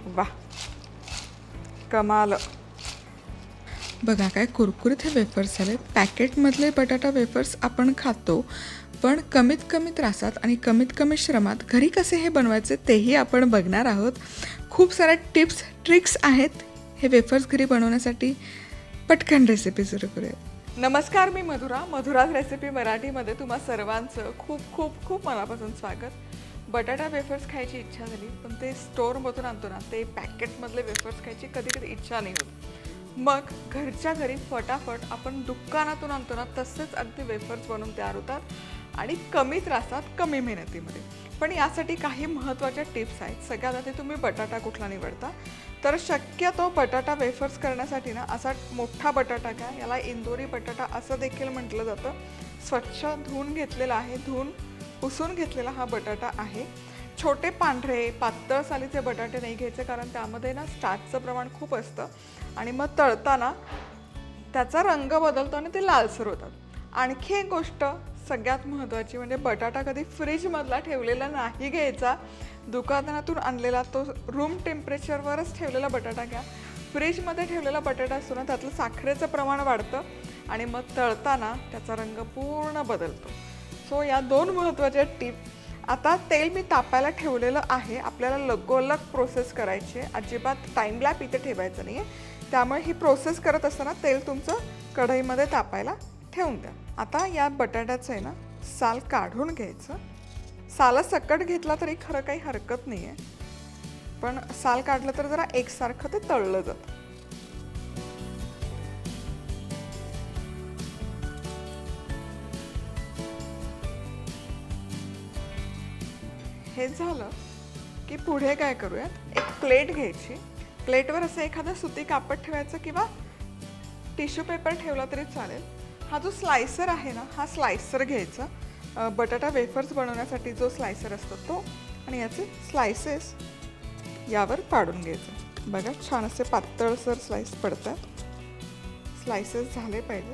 वाह, कमाल. बघा काय कुरकुरीत हे वेफर्स झाले. पॅकेटमधले बटाटा वेफर्स आपण खातो, पण कमीत कमी त्रासात आणि कमीत कमी श्रमात घरी कसे हे बनवायचे तेही आपण बघणार आहोत. खूप साऱ्या टिप्स ट्रिक्स आहेत हे वेफर्स घरी बनवण्यासाठी. पटकन रेसिपी सुरू करूया. नमस्कार, मी मधुराज रेसिपी मराठीमध्ये तुम्हा सर्वांचं खूप खूप खूप मनापासून स्वागत. बटाटा वेफर्स खायची इच्छा झाली, पण ते स्टोअरमधून आणतो ना, ते पॅकेटमधले वेफर्स खायची कधी कधी इच्छा नाही होत. मग घरच्या घरी फटाफट आपण दुकानातून आणतो ना, तसेच अगदी वेफर्स बनवून तयार होतात आणि कमी त्रासात कमी मेहनतीमध्ये. पण यासाठी काही महत्त्वाच्या टिप्स आहेत. सगळ्यात आधी तुम्ही बटाटा कुठला निवडता, तर शक्यतो बटाटा वेफर्स करण्यासाठी ना असा मोठा बटाटा घ्या. याला इंदोरी बटाटा असं देखील म्हटलं जातं. स्वच्छ धुवून घेतलेला आहे, धुवून पुसून घेतलेला हा बटाटा आहे. छोटे पांढरे पातळ सालीचे बटाटे नाही घ्यायचे, कारण त्यामध्ये ना स्टार्चचं प्रमाण खूप असतं आणि मग तळताना त्याचा रंग बदलतो आणि ते लालसर होतात. आणखी एक गोष्ट सगळ्यात महत्त्वाची म्हणजे बटाटा कधी फ्रीजमधला ठेवलेला नाही घ्यायचा. दुकानातून आणलेला तो रूम टेम्परेचरवरच ठेवलेला बटाटा घ्या. फ्रीजमध्ये ठेवलेला बटाटा असतो ना, त्यातलं साखरेचं प्रमाण वाढतं आणि मग तळताना त्याचा रंग पूर्ण बदलतो. सो या दोन महत्त्वाच्या टिप. आता तेल मी तापायला ठेवलेलं आहे. आपल्याला लगोलग प्रोसेस करायची आहे, अजिबात टाईम लॅप इथे ठेवायचं नाही आहे. त्यामुळे ही प्रोसेस करत असताना तेल तुमचं कढईमध्ये तापायला ठेवून द्या. आता या बटाट्याचं आहे ना साल काढून घ्यायचं. साला सकट घेतला तरी खरं काही हरकत नाही आहे, पण साल काढलं तर जरा एकसारखं ते तळलं जातं. हे झालं की पुढे काय करूयात, एक प्लेट घ्यायची. प्लेटवर असं एखादं सुती कापड ठेवायचं किंवा टिश्यू पेपर ठेवला तरी चालेल. हा जो स्लायसर आहे ना, हा स्लायसर घ्यायचा. बटाटा वेफर्स बनवण्यासाठी जो स्लायसर असतो तो, आणि याचे स्लायसेस यावर पाडून घ्यायचे. बघा छान असे पातळसर स्लाइस पडतात. स्लायसेस झाले पाहिजे.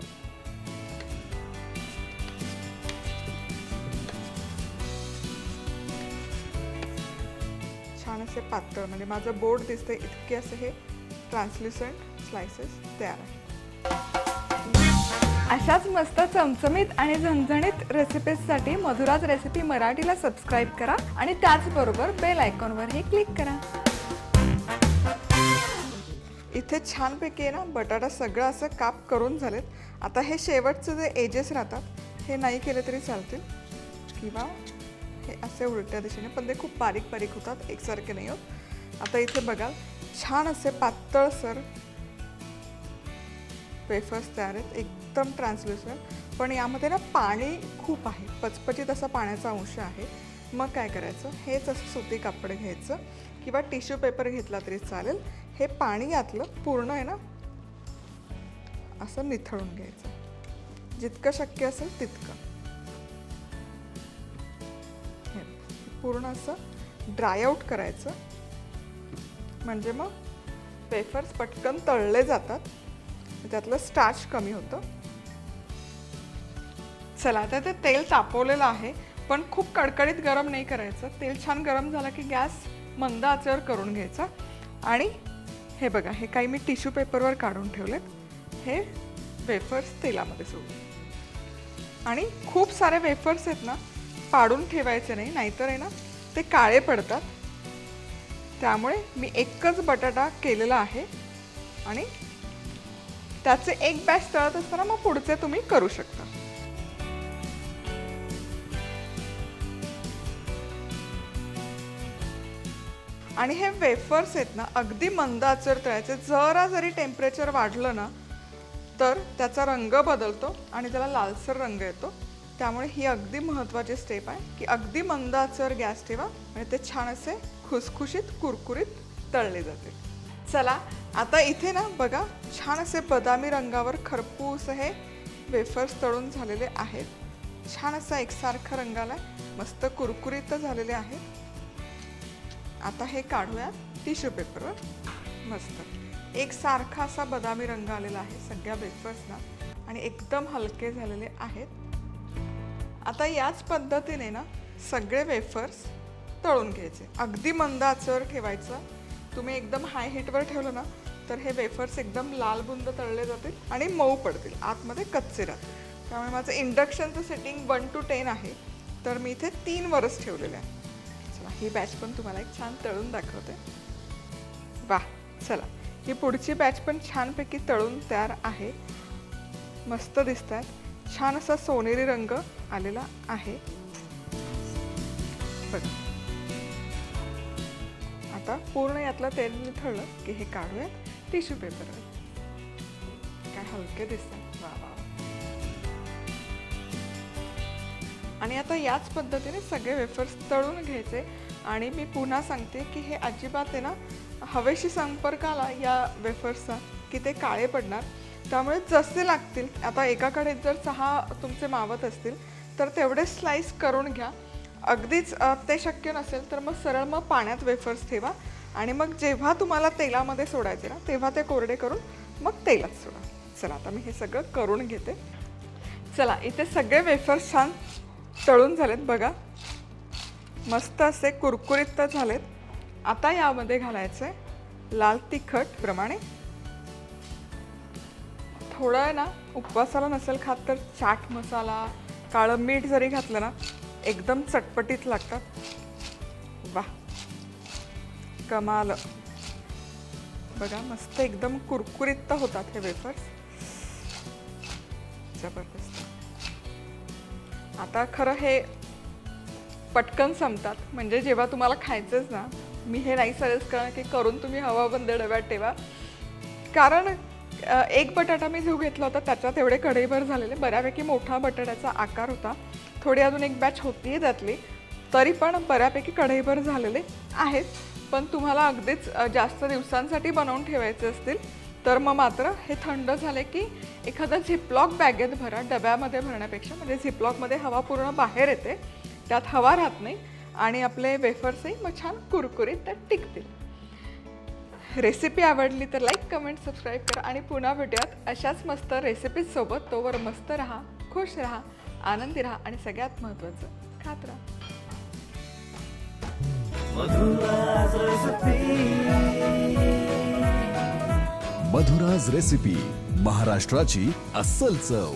छान असे पातळ, म्हणजे माझं बोर्ड दिसतंय इतके असे हे ट्रान्सल्युसंट स्लायसेस तयार आहेत. अशाच मस्त चमचमीत आणि झणझणीत रेसिपीजसाठी मधुराज रेसिपी मराठीला सबस्क्राईब करा आणि त्याचबरोबर बेल आयकॉनवरही क्लिक करा. इथे छानपैकी आहे ना बटाटा सगळं असं काप करून झालेत. आता हे शेवटचे जे एजेस राहतात हे नाही केले तरी चालतील, किंवा हे असे उलट्या दिशेने, पण ते खूप बारीक बारीक होतात, एकसारखे नाही होत. आता इथे बघाल छान असे पातळसर वेफर्स तयार आहेत, एकदम ट्रान्सल्युसंट. पण यामध्ये ना पाणी खूप आहे, पचपचीत असा पाण्याचा अंश आहे. मग काय करायचं, हेच असं सुती कापड घ्यायचं किंवा टिश्यू पेपर घेतला तरी चालेल. हे पाणी यातलं पूर्ण आहे ना असं निथळून घ्यायचं, जितकं शक्य असेल तितकं. हे पूर्ण असं ड्राय आउट करायचं, म्हणजे मग वेफर्स पटकन तळले जातात, त्यातलं स्टार्च कमी होतं. चला, आता ते तेल तापवलेलं आहे, पण खूप कडकडीत गरम नाही करायचं. तेल छान गरम झालं की गॅस मंद आचेवर करून घ्यायचा. आणि हे बघा, हे काही मी टिश्यू पेपरवर काढून ठेवलेत. हे वेफर्स तेलामध्ये सोडून, आणि खूप सारे वेफर्स आहेत ना पाडून ठेवायचे नाही, नाहीतर आहे ना ते काळे पडतात. त्यामुळे मी एकच बटाटा केलेला आहे आणि त्याचे एक बॅच तळत असताना मग पुढचे तुम्ही करू शकता. आणि हे वेफर्स आहेत ना अगदी मंद आचेवर तळायचे. जरा जरी टेम्परेचर वाढलं ना तर त्याचा रंग बदलतो आणि त्याला लालसर रंग येतो. त्यामुळे ही अगदी महत्त्वाची स्टेप आहे की अगदी मंद आचेवर गॅस ठेवा, म्हणजे ते छान असे खुसखुशीत कुरकुरीत तळले जाते. चला, आता इथे ना बघा छान असे बदामी रंगावर खरपूस हे वेफर्स तळून झालेले आहेत. छान असा एकसारखा रंग आला, मस्त कुरकुरीत झालेले आहेत. आता हे काढूया टिश्यू पेपरवर. मस्त एकसारखा असा बदामी रंग आलेला आहे सगळ्या वेफर्सना आणि एकदम हलके झालेले आहेत. आता याच पद्धतीने ना सगळे वेफर्स तळून घ्यायचे. अगदी मंद आचेवर ठेवायचं तुम्ही एकदम हाय हीटवर ठेवलं ना तर हे वेफर्स एकदम लाल बुंद तळले जातील आणि मऊ पडतील, आतमध्ये कच्चे राहतील. त्यामुळे माझं इंडक्शनचं सेटिंग 1 to 10 आहे, तर मी इथे 3 वरच ठेवलेलं आहे. चला ही बॅच पण तुम्हाला एक छान तळून दाखवते. वाह, चला ही पुढची बॅच पण छानपैकी तळून तयार आहे. मस्त दिसत आहेत, छान असा सोनेरी रंग आलेला आहे बघा. आता पूर्ण यातलं तेल निथळलं की हे काढूयात टिश्यू पेपरवर. काय हलके दिसतात, वा वा. आणि आता याच पद्धतीने सगळे वेफर्स तळून घ्यायचे. आणि मी पुन्हा सांगते की हे अजिबात आहे ना हवेशी संपर्क आला या वेफर्सचा की ते काळे पडणार. त्यामुळे जसे लागतील, आता एकाकडे जर 6 तुमचे मावत असतील तर तेवढे स्लाइस करून घ्या. अगदीच ते शक्य नसेल तर मग सरळ मग पाण्यात वेफर्स ठेवा आणि मग जेव्हा तुम्हाला तेलामध्ये सोडायचे ना तेव्हा ते कोरडे करून मग तेलात सोडा. चला आता मी हे सगळं करून घेते. चला इथे सगळे वेफर्स छान तळून झालेत बघा, मस्त असे कुरकुरीत तर झालेत. आता यामध्ये घालायचं लाल तिखट प्रमाणे, थोडं ना उपवासाला नसेल खात तर चाट मसाला, काळं मीठ जरी घातलं ना एकदम चटपटीत लागतात. वाह, कमाल बघा, मस्त एकदम कुरकुरीत होतात हे वेफर्स, जबरदस्त. आता खरं हे पटकन संपतात, म्हणजे जेव्हा तुम्हाला खायचंच ना, मी हे नाही सजेस्ट करणार की करून तुम्ही हवाबंद डब्यात ठेवा. कारण एक बटाटा मी जो घेतला होता त्याच्यात एवढे कढईभर झालेले, बऱ्यापैकी मोठा बटाट्याचा आकार होता. थोडी अजून एक बॅच होती त्यातली, तरी पण बऱ्यापैकी कढईभर झालेले आहेत. पण तुम्हाला अगदीच जास्त दिवसांसाठी बनवून ठेवायचे असतील तर मग मात्र हे थंड झाले की एखादा झिपलॉक बॅगेत भरा, डब्यामध्ये भरण्यापेक्षा. म्हणजे झिपलॉकमध्ये हवा पूर्ण बाहेर येते, त्यात हवा राहत नाही आणि आपले वेफर्सही मग छान कुरकुरीत त्यात टिकतील. रेसिपी आवडली तर लाईक, कमेंट, सबस्क्राईब करा आणि पुन्हा भेटूयात अशाच मस्त रेसिपीज सोबत. तोवर मस्त राहा, खुश राहा, आनंदी राहा आणि सगळ्यात महत्त्वाचं खात राहा. मधुराज रेसिपी, महाराष्ट्राची अस्सल चव.